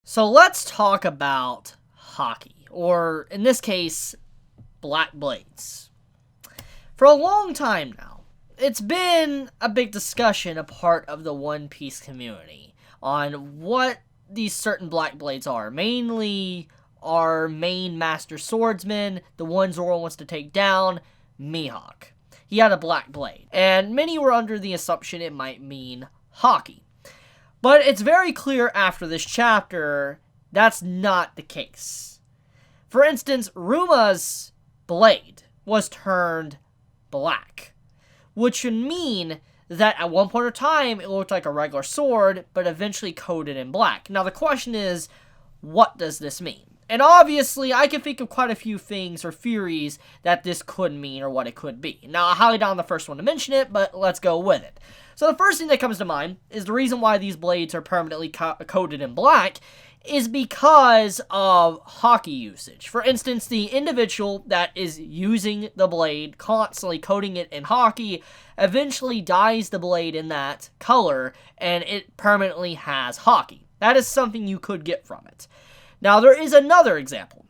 So let's talk about hockey, or in this case, black blades. For a long time now, it's been a big discussion, a part of the One Piece community, on what these certain black blades are. Mainly our main master swordsman, the one Zoro wants to take down, Mihawk. He had a black blade, and many were under the assumption it might mean hockey. But it's very clear after this chapter, that's not the case. For instance, Ruma's blade was turned black, which should mean that at one point in time, it looked like a regular sword, but eventually coated in black. Now the question is, what does this mean? And obviously, I can think of quite a few things or theories that this could mean or what it could be. Now, I highly doubt I'm the first one to mention it, but let's go with it. So the first thing that comes to mind is the reason why these blades are permanently coated in black is because of hockey usage. For instance, the individual that is using the blade, constantly coating it in hockey, eventually dyes the blade in that color, and it permanently has hockey. That is something you could get from it. Now, there is another example.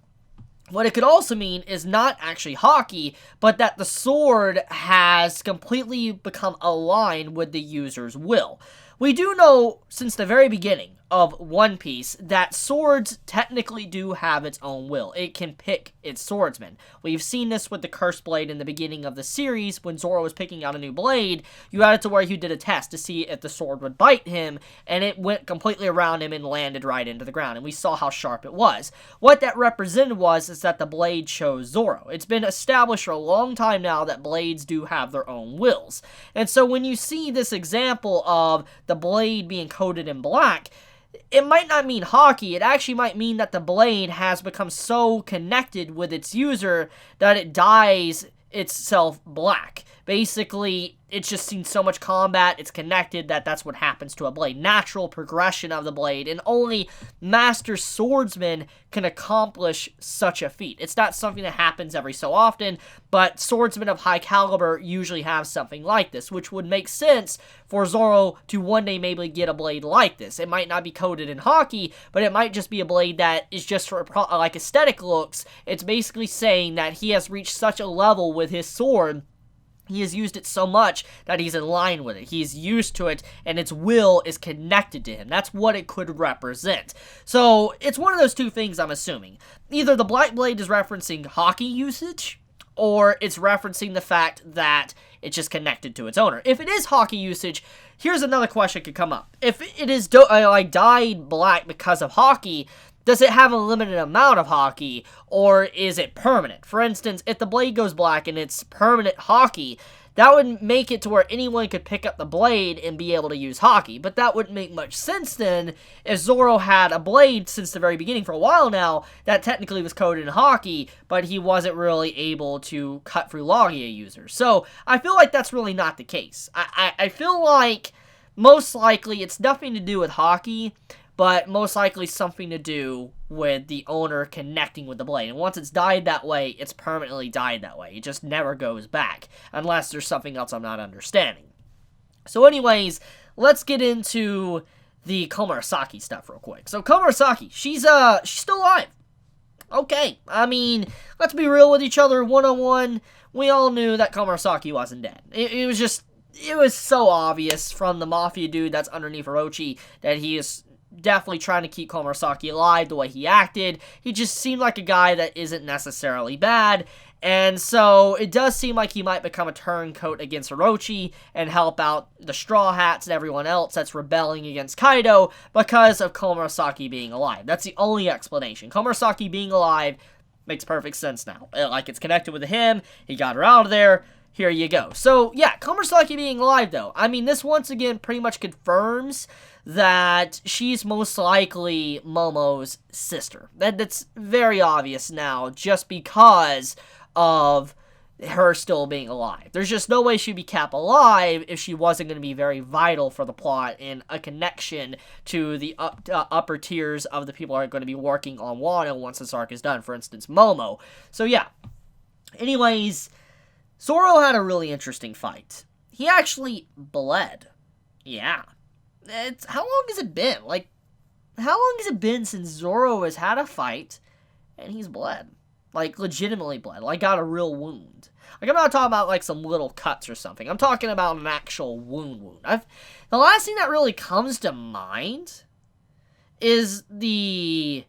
What it could also mean is not actually hockey, but that the sword has completely become aligned with the user's will. We do know, since the very beginning of One Piece, that swords technically do have its own will. It can pick its swordsman. We've seen this with the Cursed Blade in the beginning of the series. When Zoro was picking out a new blade, you had it to where he did a test to see if the sword would bite him, and it went completely around him and landed right into the ground, and we saw how sharp it was. What that represented is that the blade chose Zoro. It's been established for a long time now that blades do have their own wills. And so when you see this example of the blade being coated in black, it might not mean hockey. It actually might mean that the blade has become so connected with its user that it dyes itself black. Basically, it's just seen so much combat, it's connected, that's what happens to a blade. Natural progression of the blade, and only master swordsmen can accomplish such a feat. It's not something that happens every so often, but swordsmen of high caliber usually have something like this, which would make sense for Zoro to one day maybe get a blade like this. It might not be coated in hockey, but it might just be a blade that is just for like aesthetic looks. It's basically saying that he has reached such a level with his sword, he has used it so much that he's in line with it. He's used to it, and its will is connected to him. That's what it could represent. So, it's one of those two things, I'm assuming. Either the Black Blade is referencing hockey usage, or it's referencing the fact that it's just connected to its owner. If it is hockey usage, here's another question that could come up. If it is dyed black because of hockey, does it have a limited amount of hockey, or is it permanent? For instance, if the blade goes black and it's permanent hockey, that would make it to where anyone could pick up the blade and be able to use hockey. But that wouldn't make much sense then, if Zoro had a blade since the very beginning for a while now that technically was coated in hockey, but he wasn't really able to cut through Logia users. So, I feel like that's really not the case. I feel like most likely it's nothing to do with hockey, but most likely something to do with the owner connecting with the blade. And once it's dyed that way, it's permanently dyed that way. It just never goes back, unless there's something else I'm not understanding. So anyways, let's get into the Komurasaki stuff real quick. So Komurasaki, she's still alive. Okay, I mean, let's be real with each other, 101, we all knew that Komurasaki wasn't dead. It was so obvious from the Mafia dude that's underneath Orochi that he is definitely trying to keep Komurasaki alive the way he acted. He just seemed like a guy that isn't necessarily bad, and so it does seem like he might become a turncoat against Orochi and help out the Straw Hats and everyone else that's rebelling against Kaido because of Komurasaki being alive. That's the only explanation. Komurasaki being alive makes perfect sense now. Like, it's connected with him, he got her out of there, here you go. So, yeah, Komurasaki being alive, though. I mean, this once again pretty much confirms that she's most likely Momo's sister. That's very obvious now, just because of her still being alive. There's just no way she'd be kept alive if she wasn't going to be very vital for the plot and a connection to the upper tiers of the people who are going to be working on Wano once this arc is done. For instance, Momo. So, yeah. Anyways, Zoro had a really interesting fight. He actually bled. Yeah. How long has it been? Like, how long has it been since Zoro has had a fight and he's bled? Like, legitimately bled. Like, got a real wound. Like, I'm not talking about, like, some little cuts or something. I'm talking about an actual wound. The last thing that really comes to mind is the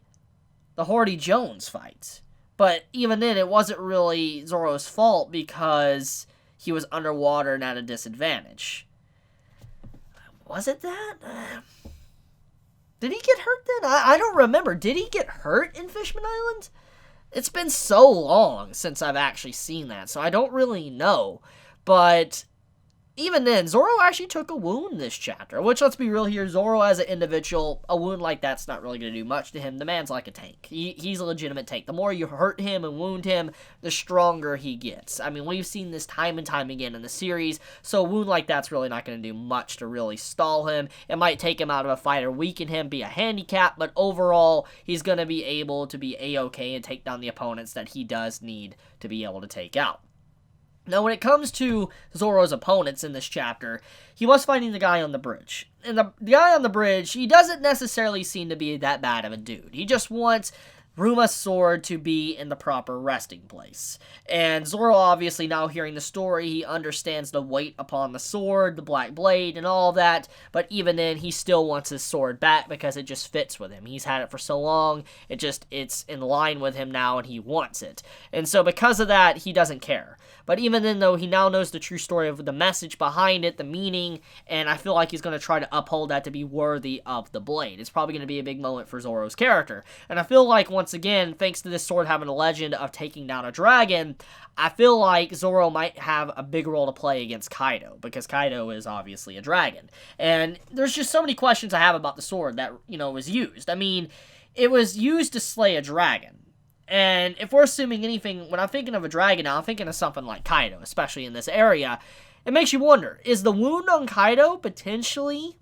Hardy Jones fight. But even then, it wasn't really Zoro's fault because he was underwater and at a disadvantage. Was it that? Did he get hurt then? I don't remember. Did he get hurt in Fishman Island? It's been so long since I've actually seen that, so I don't really know. But even then, Zoro actually took a wound this chapter, which, let's be real here, Zoro as an individual, a wound like that's not really going to do much to him. The man's like a tank. He's a legitimate tank. The more you hurt him and wound him, the stronger he gets. I mean, we've seen this time and time again in the series, so a wound like that's really not going to do much to really stall him. It might take him out of a fight or weaken him, be a handicap, but overall, he's going to be able to be A-okay and take down the opponents that he does need to be able to take out. Now, when it comes to Zoro's opponents in this chapter, he was fighting the guy on the bridge. And the guy on the bridge, he doesn't necessarily seem to be that bad of a dude. He just wants Ruma's sword to be in the proper resting place. And Zoro, obviously, now hearing the story, he understands the weight upon the sword, the black blade, and all that. But even then, he still wants his sword back because it just fits with him. He's had it for so long, it's in line with him now, and he wants it. And so because of that, he doesn't care. But even then, though, he now knows the true story of the message behind it, the meaning, and I feel like he's going to try to uphold that to be worthy of the blade. It's probably going to be a big moment for Zoro's character. And I feel like, once again, thanks to this sword having a legend of taking down a dragon, I feel like Zoro might have a big role to play against Kaido, because Kaido is obviously a dragon. And there's just so many questions I have about the sword that, was used. I mean, it was used to slay a dragon. And if we're assuming anything, when I'm thinking of a dragon now, I'm thinking of something like Kaido, especially in this area. It makes you wonder, is the wound on Kaido potentially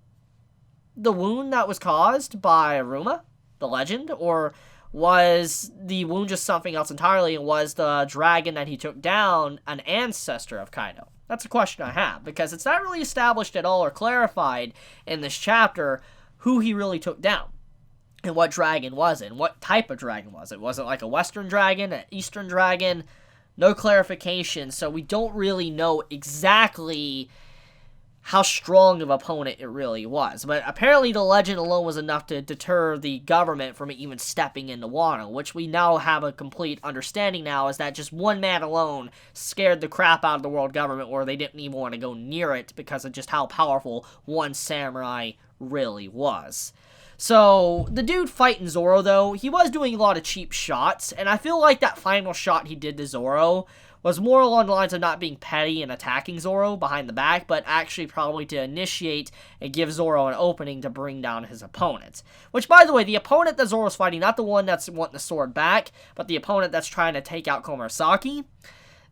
the wound that was caused by Aruma, the legend? Or was the wound just something else entirely, and was the dragon that he took down an ancestor of Kaido? That's a question I have, because it's not really established at all or clarified in this chapter who he really took down. And what dragon was it? And what type of dragon was it? Was it like a western dragon, an eastern dragon? No clarification, so we don't really know exactly how strong of an opponent it really was. But apparently the legend alone was enough to deter the government from even stepping into Wano, which we now have a complete understanding now is that just one man alone scared the crap out of the world government, where they didn't even want to go near it because of just how powerful one samurai really was. So, the dude fighting Zoro, though, he was doing a lot of cheap shots, and I feel like that final shot he did to Zoro was more along the lines of not being petty and attacking Zoro behind the back, but actually probably to initiate and give Zoro an opening to bring down his opponent. Which, by the way, the opponent that Zoro's fighting, not the one that's wanting the sword back, but the opponent that's trying to take out Komurasaki,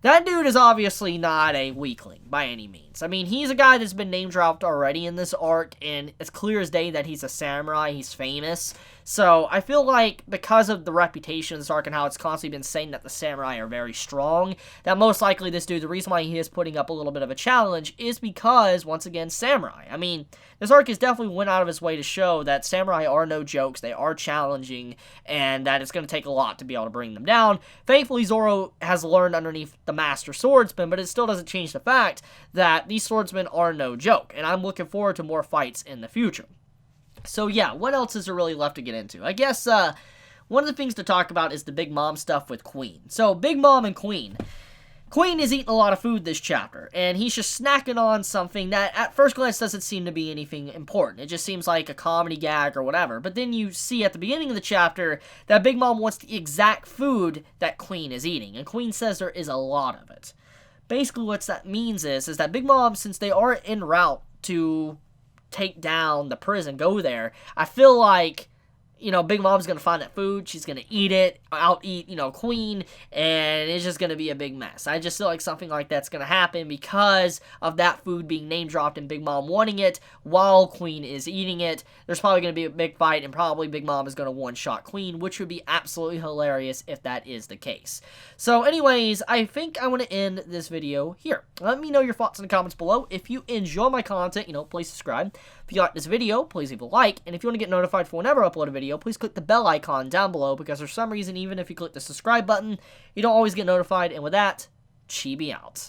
that dude is obviously not a weakling by any means. I mean, he's a guy that's been name-dropped already in this arc, and it's clear as day that he's a samurai, he's famous. So, I feel like, because of the reputation of this arc and how it's constantly been saying that the samurai are very strong, that most likely this dude, the reason why he is putting up a little bit of a challenge is because, once again, samurai. I mean, this arc has definitely went out of his way to show that samurai are no jokes, they are challenging, and that it's going to take a lot to be able to bring them down. Thankfully, Zoro has learned underneath the Master Swordsman, but it still doesn't change the fact that these swordsmen are no joke, and I'm looking forward to more fights in the future. So yeah, what else is there really left to get into? I guess one of the things to talk about is the Big Mom stuff with Queen. So Big Mom and Queen. Queen is eating a lot of food this chapter, and he's just snacking on something that at first glance doesn't seem to be anything important. It just seems like a comedy gag or whatever. But then you see at the beginning of the chapter that Big Mom wants the exact food that Queen is eating, and Queen says there is a lot of it. Basically what that means is that Big Mom, since they are en route to take down the prison, go there, I feel like, Big Mom's going to find that food. She's going to eat it, out-eat, Queen, and it's just going to be a big mess. I just feel like something like that's going to happen because of that food being name-dropped and Big Mom wanting it while Queen is eating it. There's probably going to be a big fight, and probably Big Mom is going to one-shot Queen, which would be absolutely hilarious if that is the case. So anyways, I think I want to end this video here. Let me know your thoughts in the comments below. If you enjoy my content, please subscribe. If you like this video, please leave a like. And if you want to get notified for whenever I upload a video, please click the bell icon down below, because for some reason, even if you click the subscribe button, you don't always get notified. And with that, Chibi out.